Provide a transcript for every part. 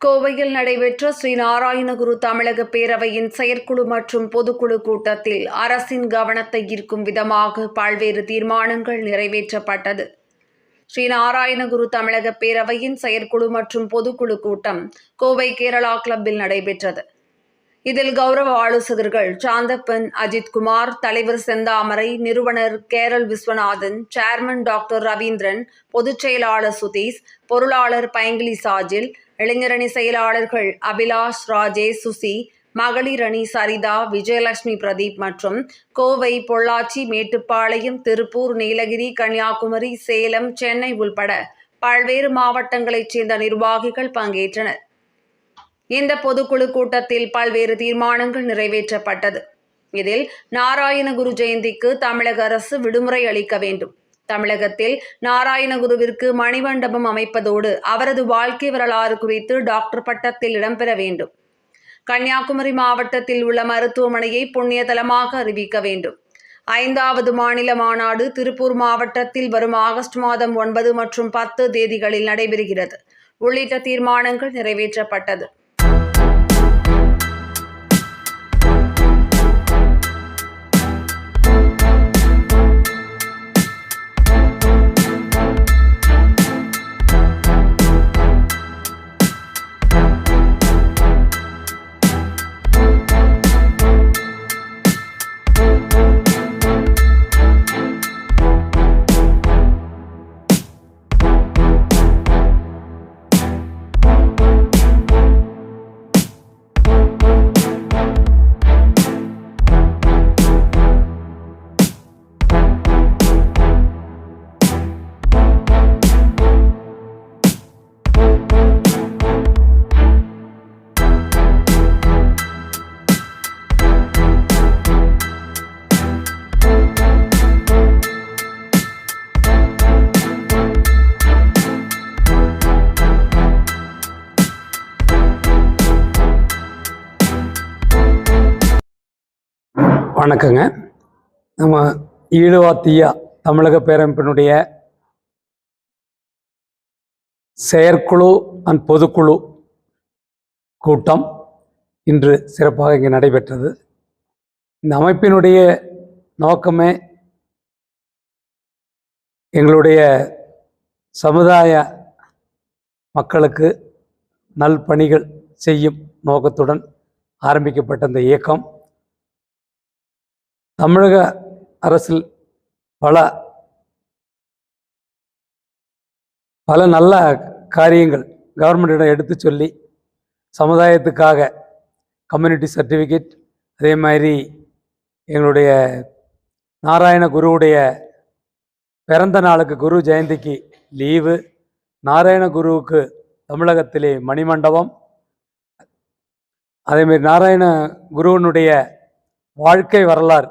கோவையில் நடைபெற்ற ஸ்ரீ நாராயணகுரு தமிழக பேரவையின் செயற்குழு மற்றும் பொதுக்குழு கூட்டத்தில் அரசின் கவனத்தை ஈர்க்கும் விதமாக பல்வேறு தீர்மானங்கள் நிறைவேற்றப்பட்டது. ஸ்ரீ நாராயணகுரு தமிழக பேரவையின் செயற்குழு மற்றும் பொதுக்குழு கூட்டம் கோவை கேரளா கிளப்பில் நடைபெற்றது. இதில் கௌரவ ஆலோசகர்கள் சாந்தப்பன், அஜித்குமார், தலைவர் செந்தாமரை, நிறுவனர் Carol Viswanathan, chairman doctor Ravindran, பொதுச் செயலாளர் சுதீஷ், பொருளாளர் பைங்கிலி சாஜில், இளைஞரணி செயலாளர்கள் அபிலாஷ், ராஜேஷ், சுசி, மகளிர் அணி சரிதா, விஜயலட்சுமி பிரதீப் மற்றும் கோவை, பொள்ளாச்சி, மேட்டுப்பாளையம், திருப்பூர், நீலகிரி, கன்னியாகுமரி, சேலம், சென்னை உள்பட பல்வேறு மாவட்டங்களைச் சேர்ந்த நிர்வாகிகள் பங்கேற்றனர். இந்த பொதுக்குழு கூட்டத்தில் பல்வேறு தீர்மானங்கள் நிறைவேற்றப்பட்டது. இதில் நாராயணகுரு ஜெயந்திக்கு தமிழக அரசு விடுமுறை அளிக்க வேண்டும், தமிழகத்தில் நாராயணகுருவிற்கு மணிமண்டபம் அமைப்பதோடு அவரது வாழ்க்கை வரலாறு குறித்து டாக்டர் பட்டத்தில் இடம்பெற வேண்டும், கன்னியாகுமரி மாவட்டத்தில் உள்ள மருத்துவமனையை புண்ணிய தலமாக அறிவிக்க வேண்டும், 5வது மாநில மாநாடு திருப்பூர் மாவட்டத்தில் வரும் ஆகஸ்ட் மாதம் 9 மற்றும் 10 தேதிகளில் நடைபெறுகிறது உள்ளிட்ட தீர்மானங்கள் நிறைவேற்றப்பட்டது. வணக்கங்க. நம்ம ஈழுவாத்தியா தமிழக பேரமைப்பினுடைய செயற்குழு அண்ட் பொதுக்குழு கூட்டம் இன்று சிறப்பாக இங்கே நடைபெற்றது. இந்த அமைப்பினுடைய நோக்கமே எங்களுடைய சமுதாய மக்களுக்கு நல்பணிகள் செய்யும் நோக்கத்துடன் ஆரம்பிக்கப்பட்ட இந்த இயக்கம் தமிழக அரசில் பல நல்ல காரியங்கள் கவர்மெண்டிடம் எடுத்து சொல்லி சமுதாயத்துக்காக கம்யூனிட்டி சர்டிஃபிகேட், அதே மாதிரி எங்களுடைய நாராயண குருவுடைய பிறந்த நாளுக்கு குரு ஜெயந்திக்கு லீவு, நாராயண குருவுக்கு தமிழகத்திலே மணிமண்டபம், அதேமாரி நாராயண குருவனுடைய வாழ்க்கை வரலாறு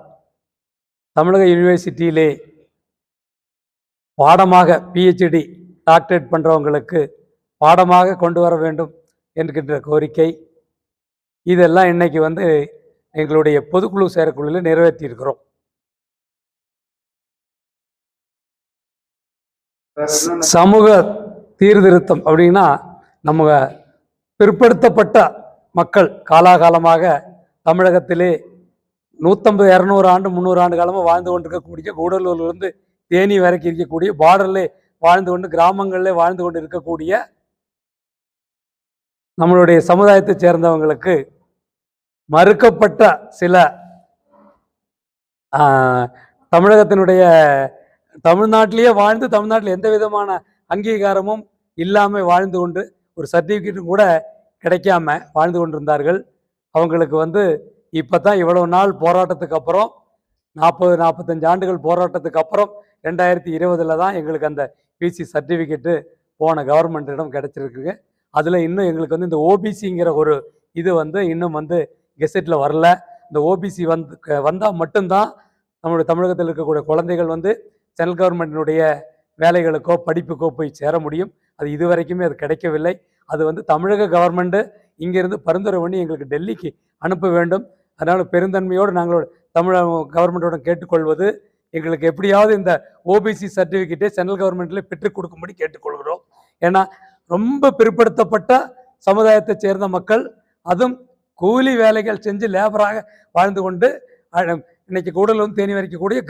தமிழக யூனிவர்சிட்டியிலே பாடமாக பிஹெச்டி டாக்டரேட் பண்ணுறவங்களுக்கு பாடமாக கொண்டு வர வேண்டும் என்கின்ற கோரிக்கை, இதெல்லாம் இன்னைக்கு எங்களுடைய பொதுக்குழு செயற்குழுவில் நிறைவேற்றியிருக்கிறோம். சமூக சீர்திருத்தம் அப்படின்னா நம்ம பிற்படுத்தப்பட்ட மக்கள் காலாகாலமாக தமிழகத்திலே 150, 200 ஆண்டு 300 ஆண்டு காலமாக வாழ்ந்து கொண்டிருக்கக்கூடிய, கூடலூர்லேருந்து தேனி வரைக்கும் இருக்கக்கூடிய, பார்டர்லே வாழ்ந்து கொண்டு கிராமங்களிலே வாழ்ந்து கொண்டு இருக்கக்கூடிய நம்மளுடைய சமுதாயத்தை சேர்ந்தவங்களுக்கு மறுக்கப்பட்ட சில தமிழ்நாட்டிலேயே வாழ்ந்து தமிழ்நாட்டில் எந்த விதமான அங்கீகாரமும் இல்லாமல் வாழ்ந்து கொண்டு ஒரு சர்டிஃபிகேட்டும் கூட கிடைக்காம வாழ்ந்து கொண்டிருந்தார்கள். அவங்களுக்கு இப்போ தான் இவ்வளவு நாள் போராட்டத்துக்கு அப்புறம் 40-45 ஆண்டுகள் போராட்டத்துக்கு அப்புறம் 2020 தான் எங்களுக்கு அந்த பிசி சர்டிஃபிகேட்டு போன கவர்மெண்ட்டிடம் கிடச்சிருக்குங்க. அதில் இன்னும் எங்களுக்கு இந்த ஓபிசிங்கிற ஒரு இது இன்னும் கெசட்டில் வரல. இந்த ஓபிசி வந்தால் மட்டும்தான் நம்மளுடைய தமிழகத்தில் இருக்கக்கூடிய குழந்தைகள் சென்ட்ரல் கவர்மெண்ட்டினுடைய வேலைகளுக்கோ படிப்புக்கோ போய் சேர முடியும். அது இதுவரைக்குமே அது கிடைக்கவில்லை. அது தமிழக கவர்மெண்ட்டு இங்கேருந்து பரிந்துரை பண்ணி எங்களுக்கு டெல்லிக்கு அனுப்ப வேண்டும். அதனால் பெருந்தன்மையோடு நாங்கள் தமிழக கவர்மெண்ட்டோட கேட்டுக்கொள்வது, எங்களுக்கு எப்படியாவது இந்த ஓபிசி சர்டிஃபிகேட்டை சென்ட்ரல் கவர்மெண்ட்டில் பெற்றுக் கொடுக்கும்படி கேட்டுக்கொள்கிறோம். ஏன்னா ரொம்ப பிற்படுத்தப்பட்ட சமுதாயத்தைச் சேர்ந்த மக்கள், அதுவும் கூலி வேலைகள் செஞ்சு லேபராக வாழ்ந்து கொண்டு இன்னைக்கு கூடலூர் தேனி வரைக்கக்கூடிய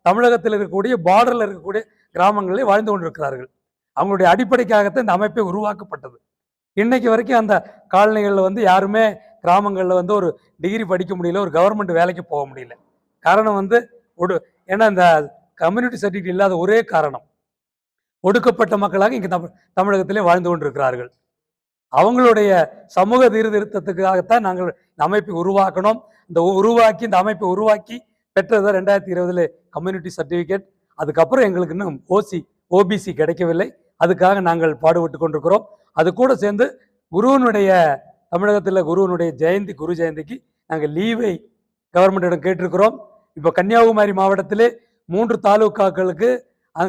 தமிழகத்தில் இருக்கக்கூடிய பார்டரில் இருக்கக்கூடிய கிராமங்களில் வாழ்ந்து கொண்டிருக்கிறார்கள். அவங்களுடைய அடிப்படைக்காகத்தான் இந்த அமைப்பை உருவாக்கப்பட்டது. இன்னைக்கு வரைக்கும் அந்த காலனிகளில் வந்து யாருமே கிராமங்களில் வந்து ஒரு டிகிரி படிக்க முடியல, ஒரு கவர்மெண்ட் வேலைக்கு போக முடியல. காரணம் வந்து ஏன்னா இந்த கம்யூனிட்டி சர்டிஃபிகேட் இல்லாத ஒரே காரணம், ஒடுக்கப்பட்ட மக்களாக இங்கே தமிழகத்திலே வாழ்ந்து கொண்டிருக்கிறார்கள். அவங்களுடைய சமூக சீர்திருத்தத்துக்காகத்தான் நாங்கள் இந்த அமைப்பை உருவாக்கணும். இந்த அமைப்பை உருவாக்கி பெற்றது 2020 கம்யூனிட்டி சர்டிஃபிகேட். அதுக்கப்புறம் எங்களுக்கு இன்னும் ஓபிசி கிடைக்கவில்லை. அதுக்காக நாங்கள் பாடுபட்டு கொண்டிருக்கிறோம். அது கூட சேர்ந்து தமிழகத்தில் குருவனுடைய குரு ஜெயந்திக்கு நாங்கள் லீவை கவர்மெண்டிடம் கேட்டிருக்கிறோம். இப்போ கன்னியாகுமரி மாவட்டத்திலே 3 தாலுகாக்களுக்கு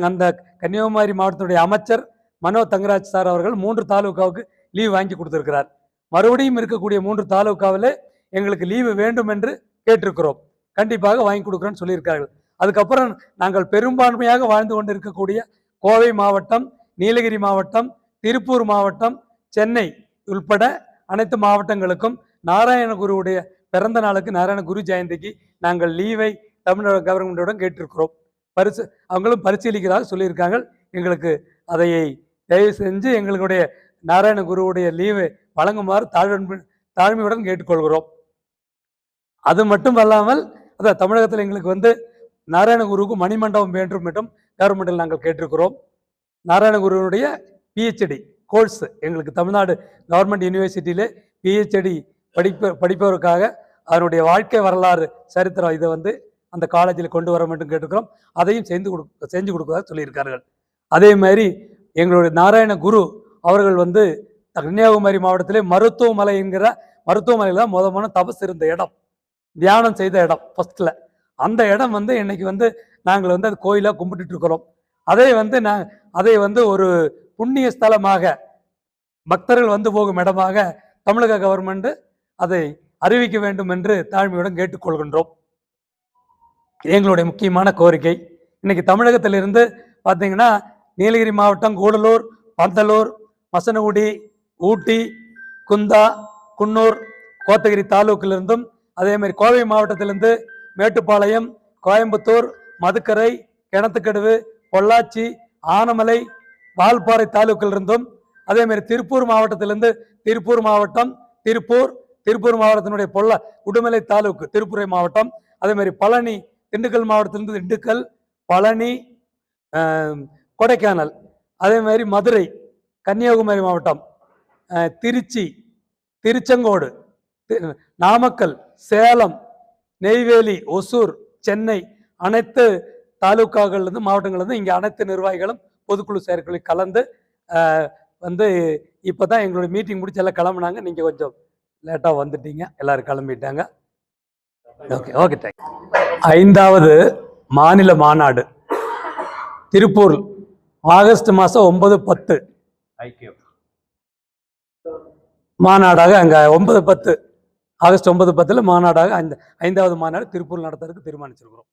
அந்த கன்னியாகுமரி மாவட்டத்தினுடைய அமைச்சர் மனோ தங்கராஜ் சார் அவர்கள் 3 தாலுகாவுக்கு லீவ் வாங்கி கொடுத்திருக்கிறார். மறுபடியும் இருக்கக்கூடிய 3 தாலுகாவில் எங்களுக்கு லீவு வேண்டும் என்று கேட்டிருக்கிறோம். கண்டிப்பாக வாங்கி கொடுக்குறோன்னு சொல்லியிருக்கார்கள். அதுக்கப்புறம் நாங்கள் பெரும்பான்மையாக வாழ்ந்து கொண்டு இருக்கக்கூடிய கோவை மாவட்டம், நீலகிரி மாவட்டம், திருப்பூர் மாவட்டம், சென்னை உள்பட அனைத்து மாவட்டங்களுக்கும் நாராயணகுருவுடைய பிறந்த நாளுக்கு, நாராயண குரு ஜெயந்திக்கு நாங்கள் லீவை தமிழக கவர்மெண்டோட கேட்டிருக்கிறோம். அவங்களும் பரிசீலிக்கிறதாக சொல்லியிருக்காங்க. எங்களுக்கு அதை தயவு செஞ்சு எங்களுடைய நாராயண குருவுடைய லீவை வழங்குமாறு தாழ்மையுடன் கேட்டுக்கொள்கிறோம். அது மட்டும் அல்லாமல் தமிழகத்தில் எங்களுக்கு வந்து நாராயணகுருவுக்கு மணிமண்டபம் வேண்டும் என்றும் கவர்மெண்டில் நாங்கள் கேட்டிருக்கிறோம். நாராயணகுருவுடைய பிஹெச்டி கோர்ஸ் எங்களுக்கு தமிழ்நாடு கவர்மெண்ட் யூனிவர்சிட்டியிலே பிஹெச்டி படிப்பவருக்காக அதனுடைய வாழ்க்கை வரலாறு சரித்திரம் இதை வந்து அந்த காலேஜில் கொண்டு வர வேண்டும் கேட்டிருக்கிறோம். அதையும் செஞ்சு கொடுப்பதாக சொல்லியிருக்கார்கள். அதே மாதிரி எங்களுடைய நாராயண குரு அவர்கள் வந்து கன்னியாகுமரி மாவட்டத்திலே மருத்துவமலை என்கிற மருத்துவமனையில் தான் முதல் தபஸ் இருந்த இடம், தியானம் செய்த இடம் ஃபர்ஸ்ட்ல. அந்த இடம் வந்து இன்னைக்கு வந்து நாங்கள் வந்து அது கோயிலாக கும்பிட்டு இருக்கிறோம். அதை வந்து ஒரு புண்ணிய ஸ்தலமாக, பக்தர்கள் வந்து போகும் இடமாக தமிழக கவர்மெண்ட் அதை அறிவிக்க வேண்டும் என்று தாழ்மையுடன் கேட்டுக்கொள்கின்றோம். எங்களுடைய முக்கியமான கோரிக்கை, இன்னைக்கு தமிழகத்திலிருந்து பார்த்தீங்கன்னா நீலகிரி மாவட்டம், கூடலூர், பந்தலூர், மசனகுடி, ஊட்டி, குந்தா, குன்னூர், கோத்தகிரி தாலுக்கிலிருந்தும், அதே மாதிரி கோவை மாவட்டத்திலிருந்து மேட்டுப்பாளையம், கோயம்புத்தூர், மதுக்கரை, கிணத்துக்கடவு, பொள்ளாச்சி, ஆனமலை, வால்பாறை தாலுக்கிலிருந்தும், அதே மாதிரி திருப்பூர் மாவட்டத்திலிருந்து திருப்பூர் மாவட்டம், திருப்பூர் மாவட்டத்தினுடைய உடுமலை தாலுக்கு திருப்பூரை மாவட்டம், அதே மாதிரி பழனி, திண்டுக்கல் மாவட்டத்திலிருந்து திண்டுக்கல், பழனி, கொடைக்கானல், அதே மாதிரி மதுரை, கன்னியாகுமரி மாவட்டம், திருச்சி, திருச்செங்கோடு, நாமக்கல், சேலம், நெய்வேலி, ஒசூர், சென்னை, அனைத்து தாலுக்காக்கள்லேருந்து மாவட்டங்கள்லேருந்து இங்கே அனைத்து நிர்வாகிகளும் பொதுக்குழு செயற்குழு கலந்து வந்து இப்போ தான் எங்களுடைய மீட்டிங் முடிச்சு எல்லாம் கிளம்புனாங்க. நீங்கள் கொஞ்சம் லேட்டாக வந்துட்டீங்க, எல்லாரும் கிளம்பிட்டாங்க. Okay thank. 5வது மாநில மாநாடு திருப்பூர் ஆகஸ்ட் மாதம் 9-10 மாநாடாக அங்கே 9-10 ஆகஸ்ட் 9-10 மாநாடாக 5வது மாநாடு திருப்பூர் நடத்துறதுக்கு தீர்மானிச்சிருக்கிறோம்.